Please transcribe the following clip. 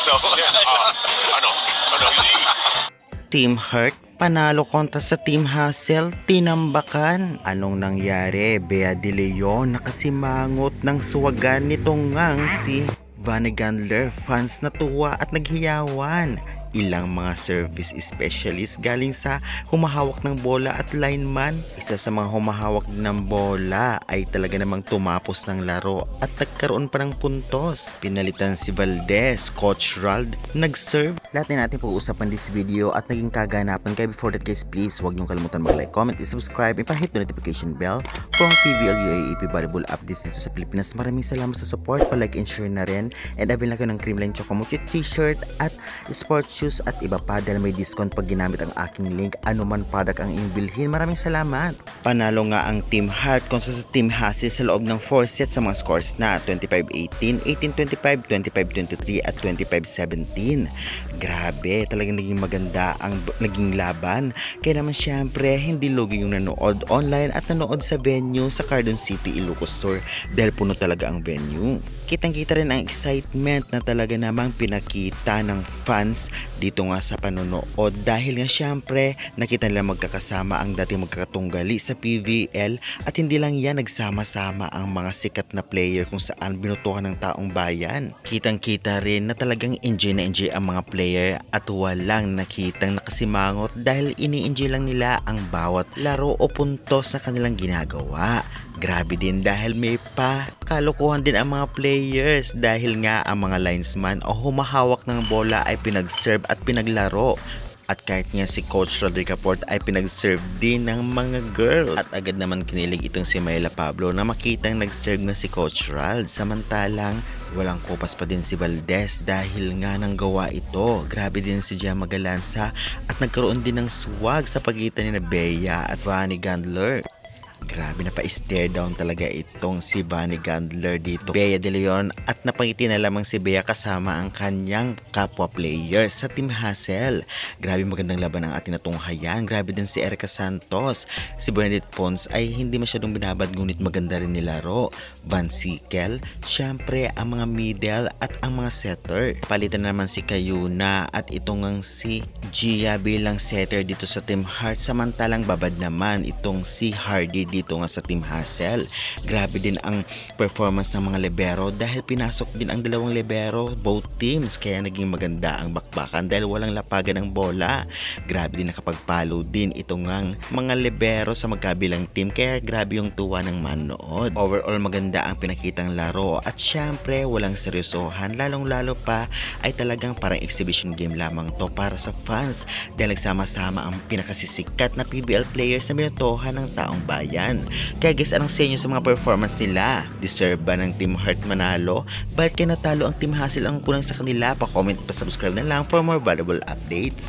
So, ano? Team Heart panalo kontra sa Team Hassel, tinambakan. Anong nangyari? Bea De Leon nakasimangot ng suwagan nitong ngang si Vanny Gandler. Fans natuwa at naghiyawan. Ilang mga service specialist galing sa humahawak ng bola at lineman. Isa sa mga humahawak ng bola ay talaga namang tumapos ng laro at nagkaroon pa ng puntos. Pinalitan si Valdez, Coach Rald nag-serve. Lahat na natin pag-uusapan this video at naging kaganapan. Kaya before that guys, please huwag niyong kalimutan mag-like, comment, subscribe, and pa-hit the notification bell for ang PBL UAAP volleyball updates dito sa Pilipinas. Maraming salamat sa support, pa-like and share na rin. And avail na kayo ng Creamline Chocomochi t-shirt at sports shoes at iba pa dahil may discount pag ginamit ang aking link. Ano man product ang inyong bilhin. Maraming salamat. Panalo nga ang Team Heart kontra sa Team Hassel sa loob ng 4 sets sa mga scores na 25-18, 18-25, 25-23 at 25-17. Grabe, talagang naging maganda ang naging laban. Kaya naman syempre, hindi lugi yung nanood online at nanood sa venue sa Cardon City, Ilocos Store dahil puno talaga ang venue. Kitang-kita rin ang excitement na talaga namang pinakita ng fans dito nga sa panonood dahil nga syempre nakita nila magkakasama ang dating magkakatunggali sa PVL at hindi lang yan, nagsama-sama ang mga sikat na player kung saan binutuhan ng taong bayan. Kitang-kita rin na talagang enjoy na enjoy ang mga player at walang nakitang nakasimangot dahil ini-enjoy lang nila ang bawat laro o puntos na kanilang ginagawa. Grabe din dahil may pa kalokohan din ang mga players dahil nga ang mga linesman o humahawak ng bola ay pinag-serve at pinaglaro. At kahit nga si Coach Rodrigo Port ay pinag-serve din ng mga girls. At agad naman kinilig itong si Mayla Pablo na makitang nag-serve na si Coach Rald. Samantalang walang kupas pa din si Valdez dahil nga nang gawa ito. Grabe din si Gia Magalansa at nagkaroon din ng swag sa pagitan ni Bea at Vanny Gandler. Grabe na pa-stare down talaga itong si Vanny Gandler dito. Bea De Leon at napangiti na lamang si Bea kasama ang kanyang kapwa player sa Team Hassel. Grabe magandang laban ang ating natunghayan. Grabe din si Erica Santos. Si Bernadette Pons ay hindi masyadong binabad ngunit maganda rin nilaro. Van Sikel, syempre ang mga middle at ang mga setter. Palitan naman si Kayuna at itong ang si Gia bilang setter dito sa Team Heart. Samantalang babad naman itong si Hardy dito nga sa Team Hassel. Grabe din ang performance ng mga libero dahil pinasok din ang dalawang libero both teams kaya naging maganda ang bakbakan dahil walang lapagan ng bola. Grabe din nakapagpalo din itong ang mga libero sa magkabilang team kaya grabe yung tuwa ng manood. Overall maganda ang pinakitang laro at syempre walang seryosohan, lalong lalo pa ay talagang parang exhibition game lamang to para sa fans dahil nagsama-sama ang pinakasisikat na PBL players na minutohan ng taong bayan. Kaya guys, anong sa inyo sa mga performance nila? Deserve ba ng Team Heart manalo? Bakit kaya natalo ang Team Hassel ang kulang sa kanila? Pa-comment, pa-subscribe na lang for more valuable updates.